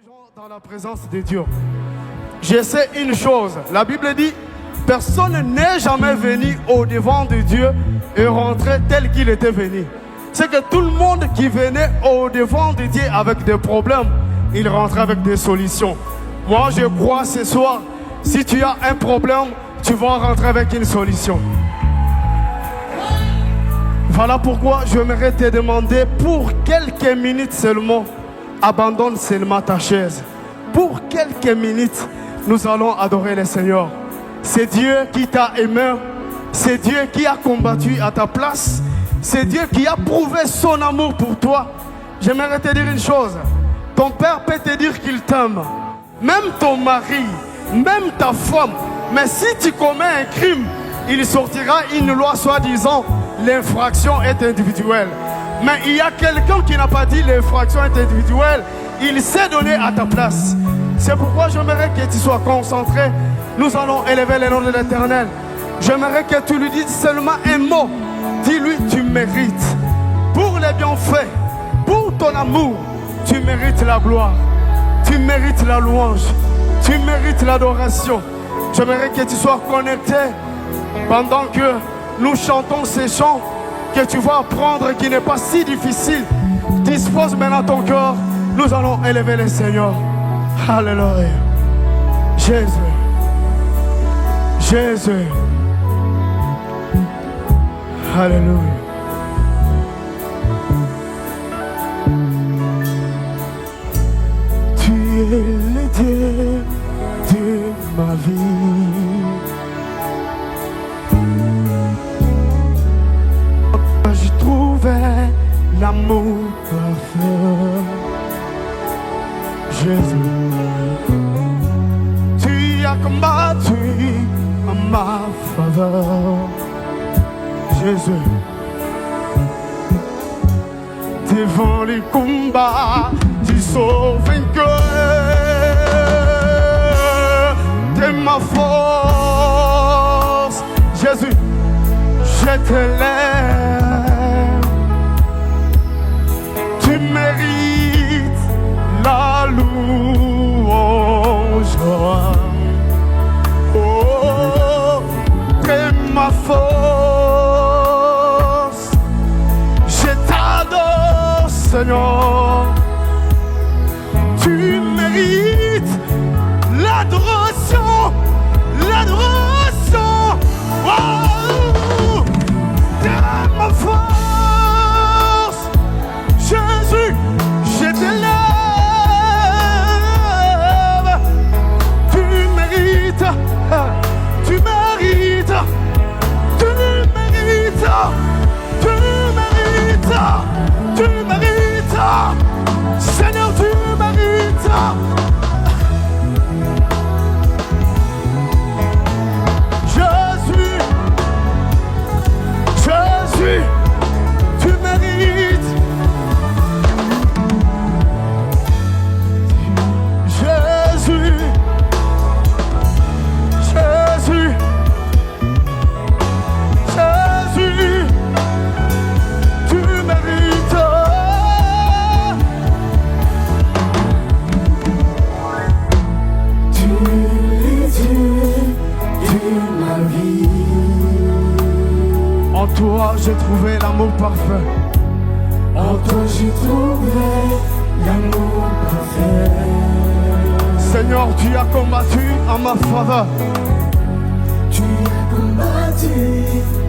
gens dans la présence de Dieu. Je sais une chose, la Bible dit, personne n'est jamais venu au devant de Dieu et rentré tel qu'il était venu. C'est que tout le monde qui venait au devant de Dieu avec des problèmes, il rentrait avec des solutions. Moi, je crois ce soir, si tu as un problème, tu vas rentrer avec une solution. Voilà pourquoi j'aimerais te demander, pour quelques minutes seulement, abandonne seulement ta chaise. Pour quelques minutes, nous allons adorer le Seigneur. C'est Dieu qui t'a aimé. C'est Dieu qui a combattu à ta place. C'est Dieu qui a prouvé son amour pour toi. J'aimerais te dire une chose. Ton père peut te dire qu'il t'aime. Même ton mari, même ta femme. Mais si tu commets un crime, il sortira une loi soi-disant l'infraction est individuelle. Mais il y a quelqu'un qui n'a pas dit l'infraction est individuelle. Il s'est donné à ta place. C'est pourquoi j'aimerais que tu sois concentré. Nous allons élever le nom de l'Éternel. J'aimerais que tu lui dises seulement un mot. Dis-lui, tu mérites. Pour les bienfaits, pour ton amour, tu mérites la gloire. Tu mérites la louange. Tu mérites l'adoration. J'aimerais que tu sois connecté pendant que nous chantons ces chants que tu vas apprendre qui n'est pas si difficile. Dispose maintenant ton cœur. Nous allons élever le Seigneur. Alléluia. Jésus. Jésus. Alléluia. Tu es le Dieu de ma vie. J'ai trouvé l'amour parfait. Jésus, tu as combattu en ma faveur. Jésus, devant les combats, tu sauves vainqueur. T'es ma force. Jésus, je t'élève. Tu mérites la louange. Oh, t'es ma force. Je t'adore, Seigneur. Tu mérites l'adoration. L'adoration. Oh, t'es ma force. Jésus, je t'élève. Tu mérites. Tu mérites. Tu mérites. Tu mérites. Tu mérites. Seigneur, tu mérites. Jésus, Jésus, tu mérites. Jésus, Jésus, Jésus, tu mérites. Tu es Dieu de ma vie. En toi, j'ai trouvé l'amour parfait. En toi j'ai trouvé l'amour parfait. Seigneur, tu as combattu en ma faveur. Tu as combattu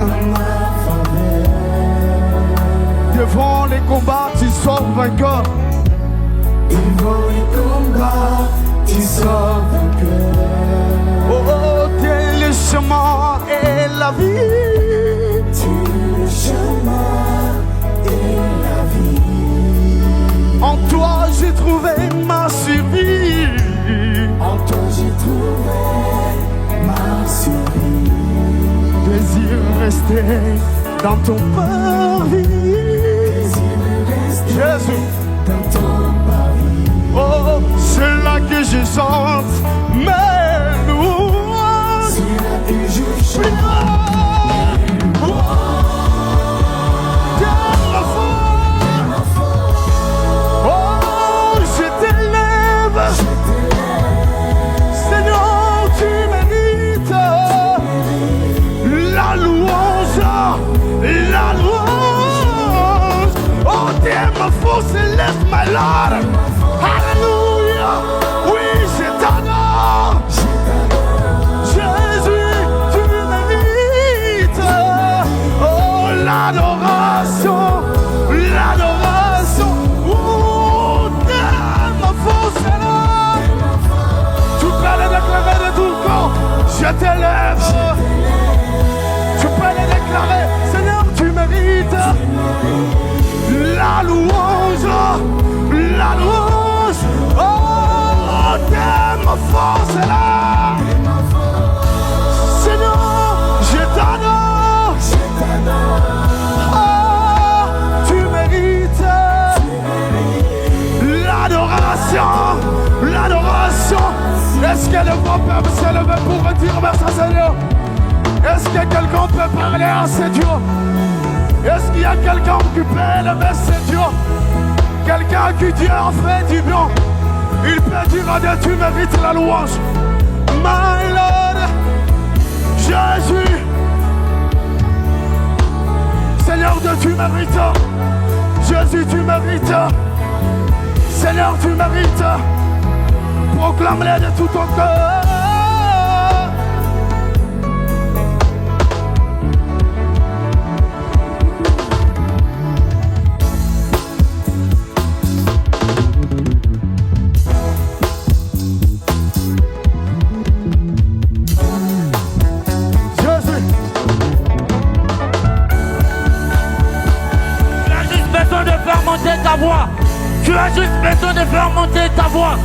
en ma faveur. Devant les combats, tu sors vainqueur. Devant les combats, tu sors vainqueur. Oh, oh, t'es le chemin et la vie. Tu es le chemin et la vie. En toi, j'ai trouvé ma survie. En toi j'ai trouvé ma survie. Désir rester dans ton parvis. Désir rester Jésus. dans ton paris. Oh, c'est là que je chante mes louanges. C'est là que je chante. Oh, je t'élève. Lord. Alléluia. Oui, je t'adore. Jésus, tu mérites. Oh, l'adoration. L'adoration. Oh, t'es ma force, Seigneur. Tu peux le déclarer de tout corps. Je t'élève. Tu peux le déclarer. Seigneur, tu mérites. La louange, la louange, oh, t'es ma force là. Seigneur, je t'adore, oh, tu mérites l'adoration, l'adoration. Est-ce que le grand peuple s'est levé pour dire merci Seigneur? Est-ce que quelqu'un peut parler à ce Dieu? Est-ce qu'il y a quelqu'un qui peut lever ses Dieu? Quelqu'un qui Dieu a fait du bien. Il peut dire à Dieu, tu mérites la louange. My Lord, Jésus. Seigneur Dieu, tu mérites. Jésus, tu mérites. Seigneur, tu mérites. Proclame-le de tout ton cœur. Ta voix. Tu as juste besoin de faire monter ta voix.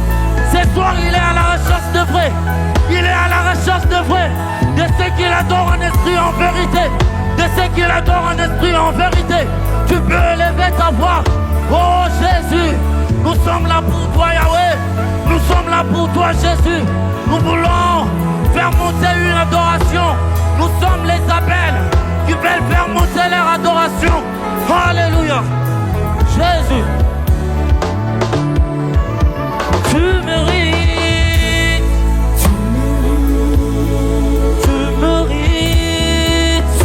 Ce soir, il est à la recherche de vrai. Il est à la recherche de vrai. De ceux qui l'adorent en esprit en vérité. De ceux qui l'adorent en esprit en vérité. Tu peux élever ta voix. Oh Jésus, nous sommes là pour toi Yahweh. Nous sommes là pour toi Jésus. Nous voulons faire monter une adoration. Nous sommes les appels qui veulent faire monter leur adoration. Alléluia. Jésus, tu mérites, tu mérites,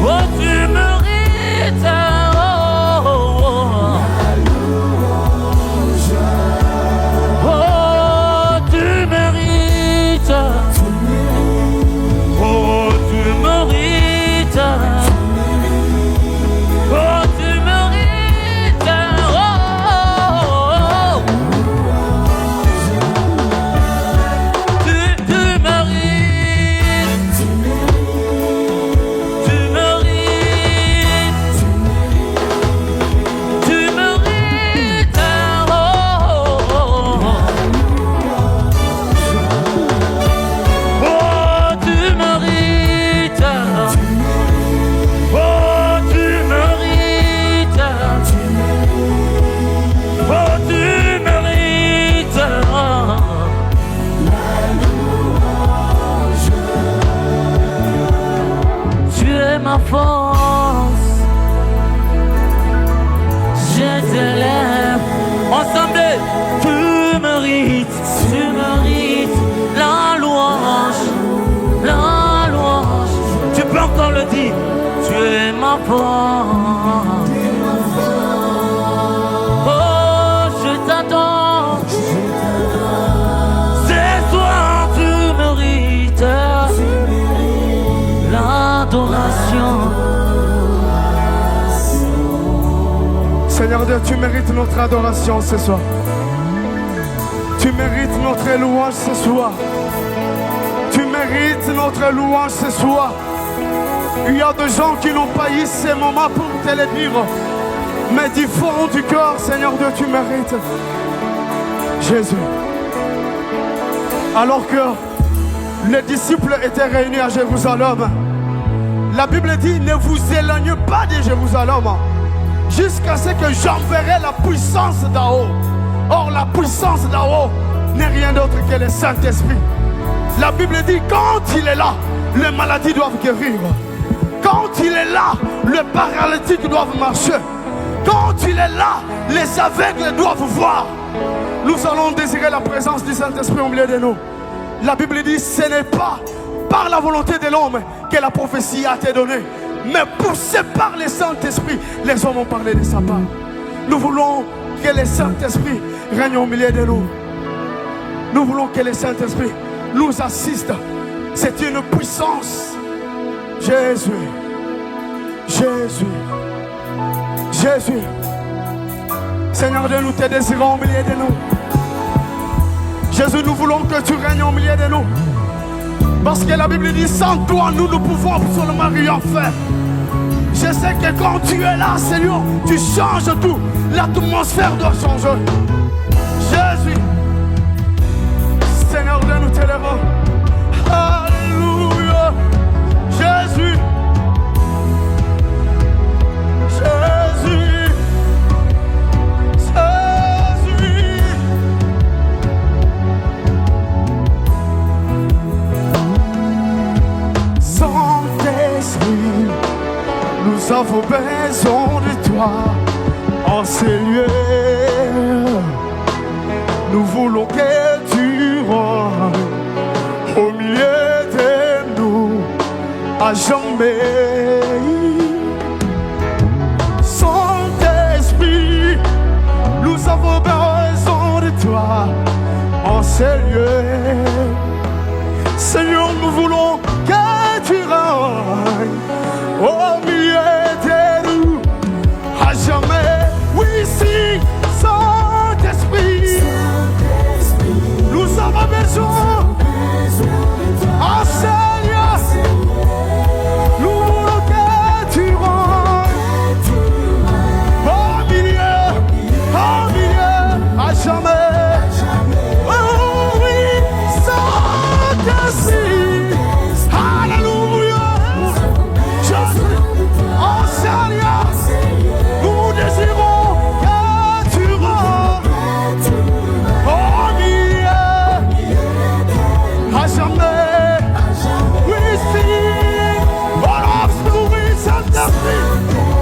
oh tu mérites, oh, oh, oh. Oh, tu mérites, oh tu mérites. Ma force, je t'élève. Ensemble, tu mérites la louange, la louange. Tu peux encore le dire. Tu es ma force. Oh, je t'adore. Ce soir, tu mérites l'adoration. Seigneur Dieu, tu mérites notre adoration ce soir. Tu mérites notre louange ce soir. Tu mérites notre louange ce soir. Il y a des gens qui n'ont pas eu ces moments pour te le dire. Mais du fond du cœur, Seigneur Dieu, tu mérites. Jésus. Alors que les disciples étaient réunis à Jérusalem, la Bible dit, ne vous éloignez pas de Jérusalem jusqu'à ce que j'enverrai la puissance d'en haut. Or, la puissance d'en haut n'est rien d'autre que le Saint-Esprit. La Bible dit, quand il est là, les maladies doivent guérir. Quand il est là, les paralytiques doivent marcher. Quand il est là, les aveugles doivent voir. Nous allons désirer la présence du Saint-Esprit au milieu de nous. La Bible dit, ce n'est pas par la volonté de l'homme que la prophétie a été donnée, mais poussé par le Saint-Esprit, les hommes ont parlé de sa part. Nous voulons que le Saint-Esprit règne au milieu de nous. Nous voulons que le Saint-Esprit nous assiste. C'est une puissance. Jésus, Jésus, Jésus. Seigneur Dieu, nous te désirons au milieu de nous. Jésus, nous voulons que tu règnes au milieu de nous. Parce que la Bible dit, sans toi, nous ne pouvons absolument rien faire. Je sais que quand tu es là, Seigneur, tu changes tout. L'atmosphère doit changer. Jésus, Seigneur Dieu, nous t'élèvons. Alléluia. Jésus. Jésus. Jésus. Saint-Esprit, nous avons besoin de toi en ces lieux. Nous voulons que tu rentres au milieu de nous à jamais. Saint-Esprit, nous avons besoin de toi en ces lieux. Seigneur, nous voulons que tu rentres au milieu de nous à jamais. Oui, si, Saint-Esprit, nous avons besoin. Oh Seigneur, nous voulons que tu rentres au milieu, à jamais. Oh oui, Saint-Esprit, alléluia. Oh Seigneur, nous désirons que tu rentres au milieu, à jamais. Oui, si, oh oui, Saint-Esprit,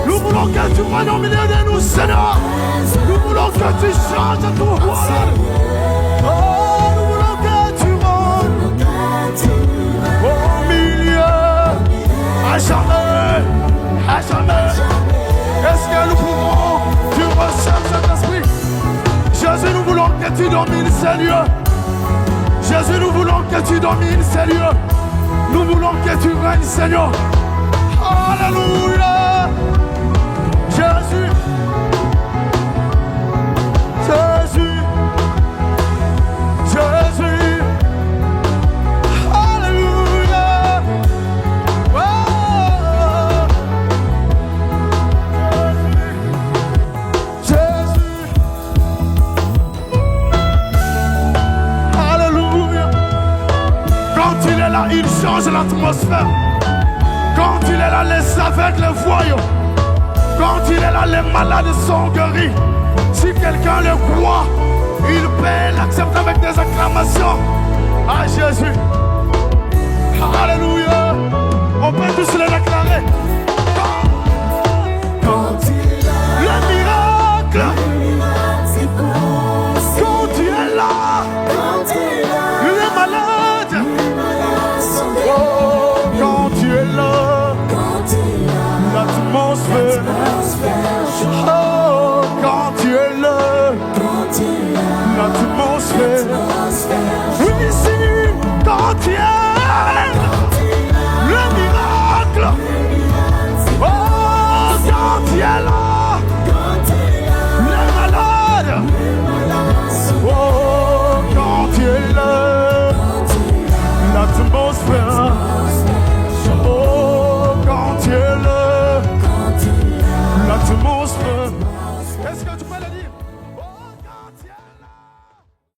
nous voulons que tu rentres au milieu de nous, Seigneur. Nous voulons que tu changes tout. Oh, nous voulons que tu rentres au milieu, à jamais, à jamais. Est-ce que nous pouvons, tu recherches cet esprit? Jésus, nous voulons que tu domines ces lieux. Jésus, nous voulons que tu domines ces lieux. Nous voulons que tu règnes, Seigneur. Alléluia. Jésus. Jésus. Jésus. Alléluia. Oh. Jésus. Alléluia. Quand il est là, il change l'atmosphère. Quand il est là, les aveugles voient. Quand il est là, les malades sont guéris. Si quelqu'un le croit, il peut l'accepter avec des acclamations. Ah Jésus. Alléluia. On peut tous le déclarer. Quand il